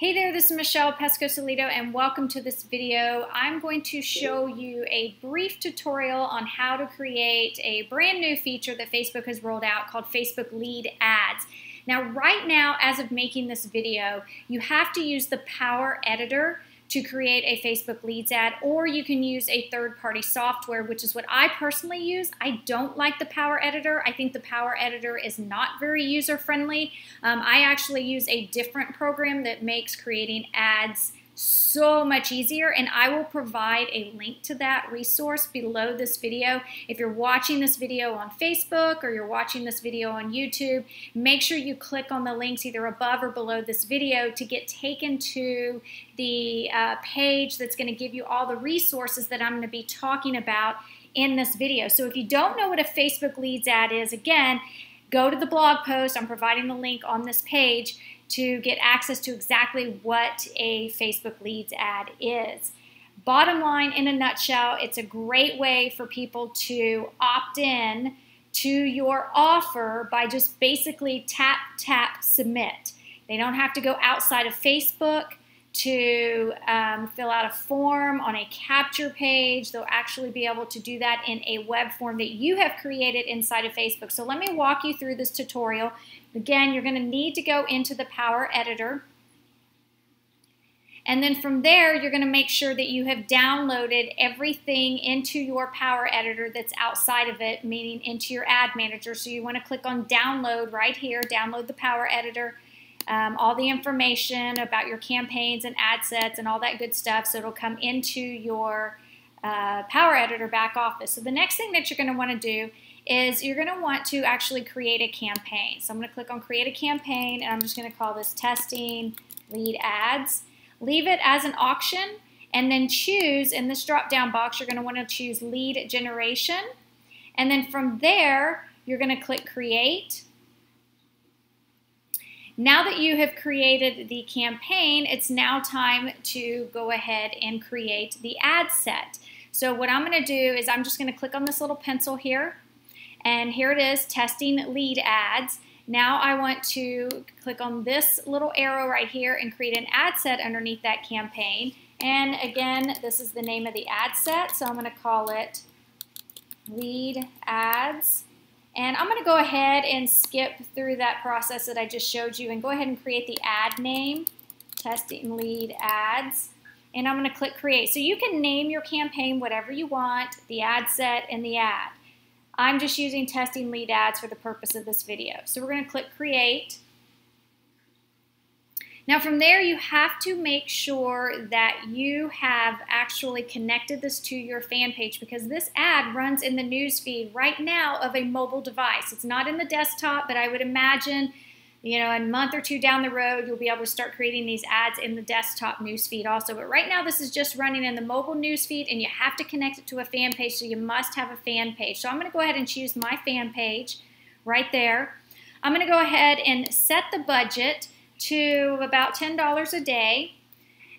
Hey there, this is Michelle Pescosolido and welcome to this video. I'm going to show you a brief tutorial on how to create a brand new feature that Facebook has rolled out called Facebook Lead Ads. Now right now, as of making this video, you have to use the Power Editor to create a Facebook Leads ad, or you can use a third-party software, which is what I personally use. I don't like the Power Editor. I think the Power Editor is not very user-friendly. I actually use a different program that makes creating ads so much easier, and I will provide a link to that resource below this video. If you're watching this video on Facebook or you're watching this video on YouTube, make sure you click on the links either above or below this video to get taken to the page that's going to give you all the resources that I'm going to be talking about in this video. So if you don't know what a Facebook Leads ad is, again, go to the blog post. I'm providing the link on this page to get access to exactly what a Facebook Leads ad is. Bottom line, in a nutshell, it's a great way for people to opt in to your offer by just basically tap, tap, submit. They don't have to go outside of Facebook to fill out a form on a capture page. They'll actually be able to do that in a web form that you have created inside of Facebook. So let me walk you through this tutorial. Again, you're going to need to go into the Power Editor. And then from there, you're going to make sure that you have downloaded everything into your Power Editor that's outside of it, meaning into your Ad Manager. So you want to click on Download right here, download the Power Editor. All the information about your campaigns and ad sets and all that good stuff, so it'll come into your Power Editor back office. So the next thing that you're going to want to do is you're going to want to actually create a campaign. So I'm going to click on Create a Campaign, and I'm just going to call this Testing Lead Ads. Leave it as an auction, and then choose, in this drop-down box, you're going to want to choose Lead Generation. And then from there, you're going to click Create. Now that you have created the campaign, it's now time to go ahead and create the ad set. So what I'm going to do is I'm just going to click on this little pencil here, and here it is, Testing Lead Ads. Now I want to click on this little arrow right here and create an ad set underneath that campaign. And again, this is the name of the ad set, so I'm going to call it Lead Ads. And I'm going to go ahead and skip through that process that I just showed you and go ahead and create the ad name, Testing Lead Ads. And I'm going to click Create. So you can name your campaign whatever you want, the ad set and the ad. I'm just using Testing Lead Ads for the purpose of this video. So we're going to click Create. Now from there, you have to make sure that you have actually connected this to your fan page, because this ad runs in the news feed right now of a mobile device. It's not in the desktop, but I would imagine, you know, a month or two down the road, you'll be able to start creating these ads in the desktop news feed also. But right now, this is just running in the mobile news feed, and you have to connect it to a fan page, so you must have a fan page. So I'm going to go ahead and choose my fan page right there. I'm going to go ahead and set the budget to about $10 a day,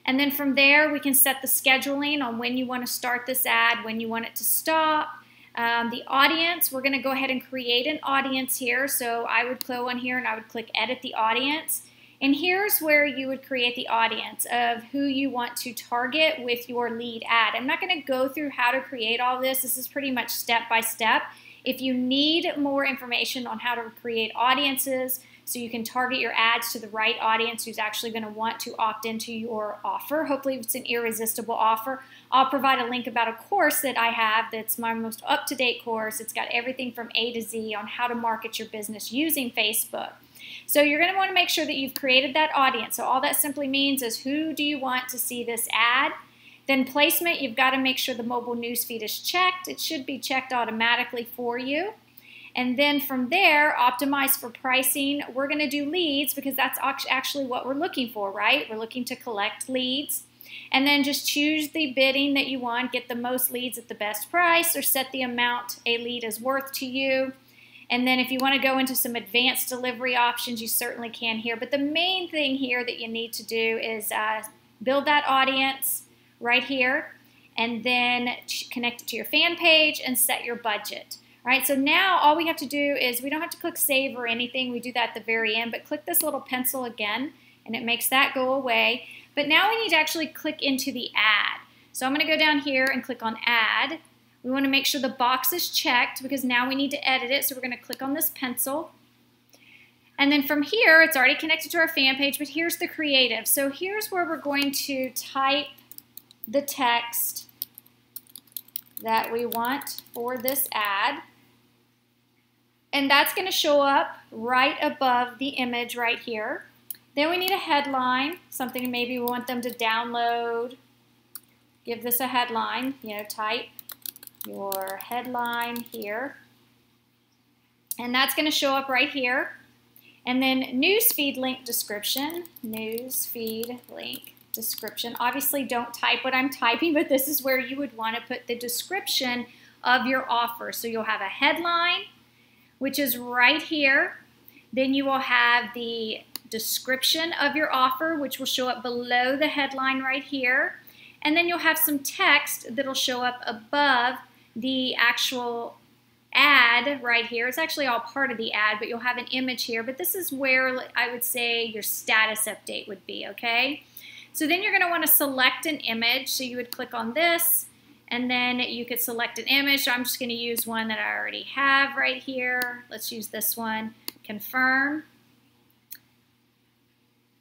and then from there we can set the scheduling on when you want to start this ad, when you want it to stop. The audience, we're going to go ahead and create an audience here, so I would go on here and I would click Edit the Audience, and here's where you would create the audience of who you want to target with your lead ad. I'm not going to go through how to create all this. This is pretty much step by step. If you need more information on how to create audiences so you can target your ads to the right audience who's actually going to want to opt into your offer, hopefully it's an irresistible offer, I'll provide a link about a course that I have that's my most up-to-date course. It's got everything from A to Z on how to market your business using Facebook. So you're going to want to make sure that you've created that audience. So all that simply means is, who do you want to see this ad? Then placement, you've got to make sure the mobile newsfeed is checked. It should be checked automatically for you. And then from there, optimize for pricing. We're going to do leads because that's actually what we're looking for, right? We're looking to collect leads. And then just choose the bidding that you want, get the most leads at the best price, or set the amount a lead is worth to you. And then if you want to go into some advanced delivery options, you certainly can here. But the main thing here that you need to do is build that audience right here, and then connect it to your fan page and set your budget. All right, so now all we have to do is, we don't have to click save or anything. We do that at the very end, but click this little pencil again and it makes that go away. But now we need to actually click into the ad. So I'm going to go down here and click on Add. We want to make sure the box is checked because now we need to edit it. So we're going to click on this pencil. And then from here, it's already connected to our fan page, but here's the creative. So here's where we're going to type the text that we want for this ad. And that's going to show up right above the image right here. Then we need a headline, something maybe we want them to download. Give this a headline, type your headline here. And that's going to show up right here. And then newsfeed link description, newsfeed link description. Obviously don't type what I'm typing, but this is where you would want to put the description of your offer. So you'll have a headline, which is right here. Then you will have the description of your offer, which will show up below the headline right here. And then you'll have some text that'll show up above the actual ad right here. It's actually all part of the ad, but you'll have an image here. But this is where I would say your status update would be, okay? So then you're going to want to select an image. So you would click on this, and then you could select an image. So I'm just going to use one that I already have right here. Let's use this one. Confirm.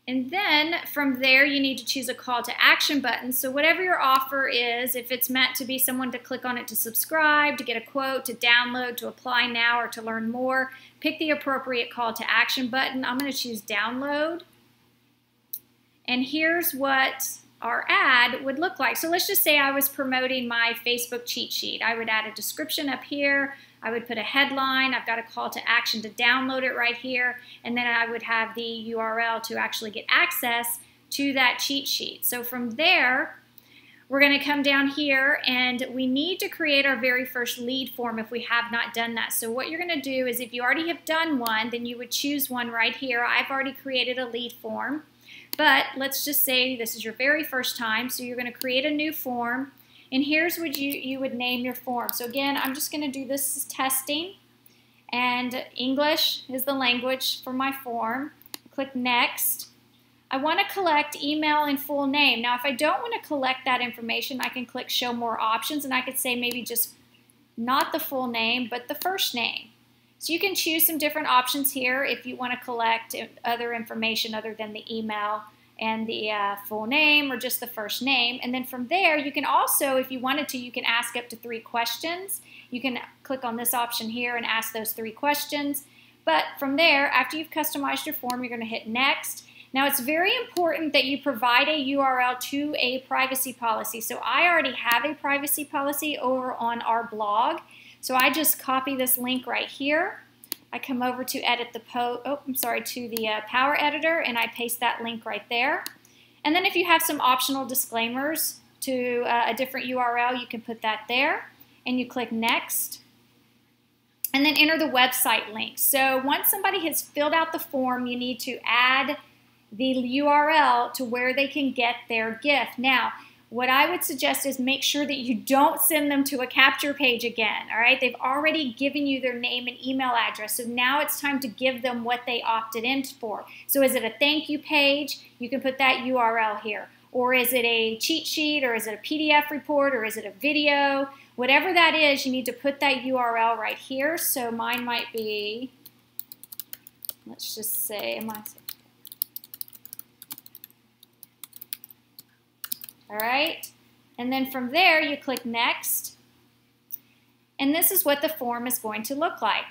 And then from there, you need to choose a call to action button. So whatever your offer is, if it's meant to be someone to click on it to subscribe, to get a quote, to download, to apply now, or to learn more, pick the appropriate call to action button. I'm going to choose download. And here's what our ad would look like. So let's just say I was promoting my Facebook cheat sheet. I would add a description up here. I would put a headline. I've got a call to action to download it right here. And then I would have the URL to actually get access to that cheat sheet. So from there, we're going to come down here and we need to create our very first lead form if we have not done that. So what you're going to do is if you already have done one, then you would choose one right here. I've already created a lead form. But let's just say this is your very first time. So you're going to create a new form. And here's what you would name your form. So again, I'm just going to do this as testing. And English is the language for my form. Click Next. I want to collect email and full name. Now, if I don't want to collect that information, I can click Show More Options. And I could say maybe just not the full name, but the first name. So you can choose some different options here if you want to collect other information other than the email and the full name or just the first name. And then from there, you can also, if you wanted to, you can ask up to 3 questions. You can click on this option here and ask those 3 questions. But from there, after you've customized your form, you're going to hit Next. Now, it's very important that you provide a URL to a privacy policy. So I already have a privacy policy over on our blog. So I just copy this link right here. I come over to edit the to the Power Editor, and I paste that link right there. And then if you have some optional disclaimers to a different URL, you can put that there, and you click Next. And then enter the website link. So once somebody has filled out the form, you need to add the URL to where they can get their gift. Now, what I would suggest is make sure that you don't send them to a capture page again, all right? They've already given you their name and email address, so now it's time to give them what they opted in for. So is it a thank you page? You can put that URL here. Or is it a cheat sheet, or is it a PDF report, or is it a video? Whatever that is, you need to put that URL right here. So mine might be, let's just say, all right, and then from there you click Next, and this is what the form is going to look like.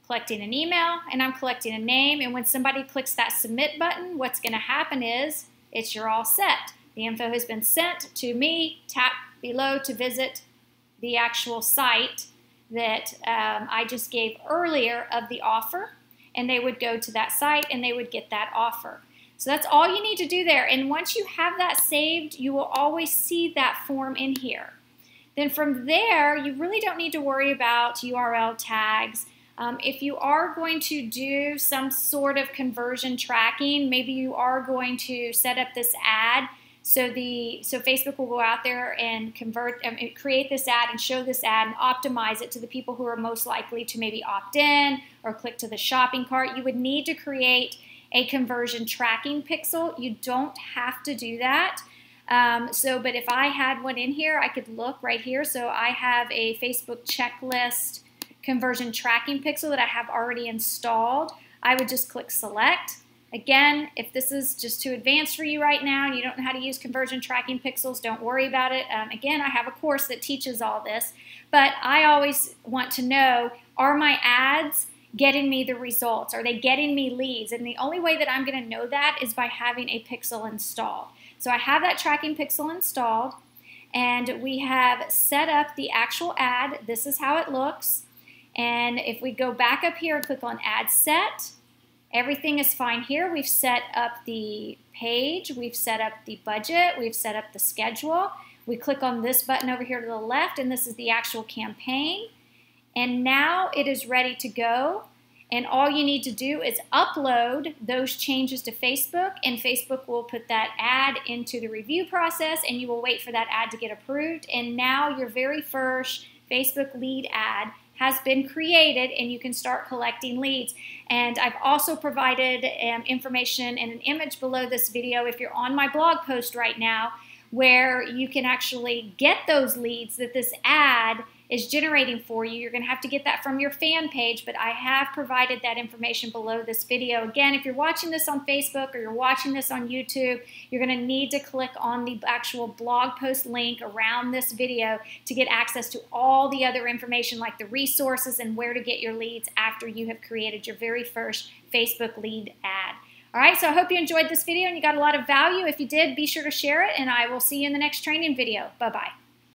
Collecting an email, and I'm collecting a name, and when somebody clicks that Submit button, what's going to happen is you're all set. The info has been sent to me. Tap below to visit the actual site that I just gave earlier of the offer, and they would go to that site and they would get that offer. So that's all you need to do there. And once you have that saved, you will always see that form in here. Then from there, you really don't need to worry about URL tags. If you are going to do some sort of conversion tracking, maybe you are going to set up this ad so Facebook will go out there and create this ad and show this ad and optimize it to the people who are most likely to maybe opt in or click to the shopping cart. You would need to create a conversion tracking pixel. You don't have to do that. But if I had one in here, I could look right here. So I have a Facebook checklist conversion tracking pixel that I have already installed. I would just click select. Again, if this is just too advanced for you right now and you don't know how to use conversion tracking pixels, don't worry about it. Again, I have a course that teaches all this, but I always want to know, are my ads getting me the results? Are they getting me leads? And the only way that I'm going to know that is by having a pixel installed. So I have that tracking pixel installed, and we have set up the actual ad. This is how it looks. And if we go back up here and click on Ad Set, everything is fine here. We've set up the page, we've set up the budget, we've set up the schedule. We click on this button over here to the left, and this is the actual campaign. And now it is ready to go. And all you need to do is upload those changes to Facebook, and Facebook will put that ad into the review process, and you will wait for that ad to get approved. And now your very first Facebook lead ad has been created, and you can start collecting leads. And I've also provided information and an image below this video if you're on my blog post right now, where you can actually get those leads that this ad is generating for you. You're going to have to get that from your fan page, but I have provided that information below this video. Again, if you're watching this on Facebook or you're watching this on YouTube, you're going to need to click on the actual blog post link around this video to get access to all the other information like the resources and where to get your leads after you have created your very first Facebook lead ad. All right, so I hope you enjoyed this video and you got a lot of value. If you did, be sure to share it, and I will see you in the next training video. Bye-bye.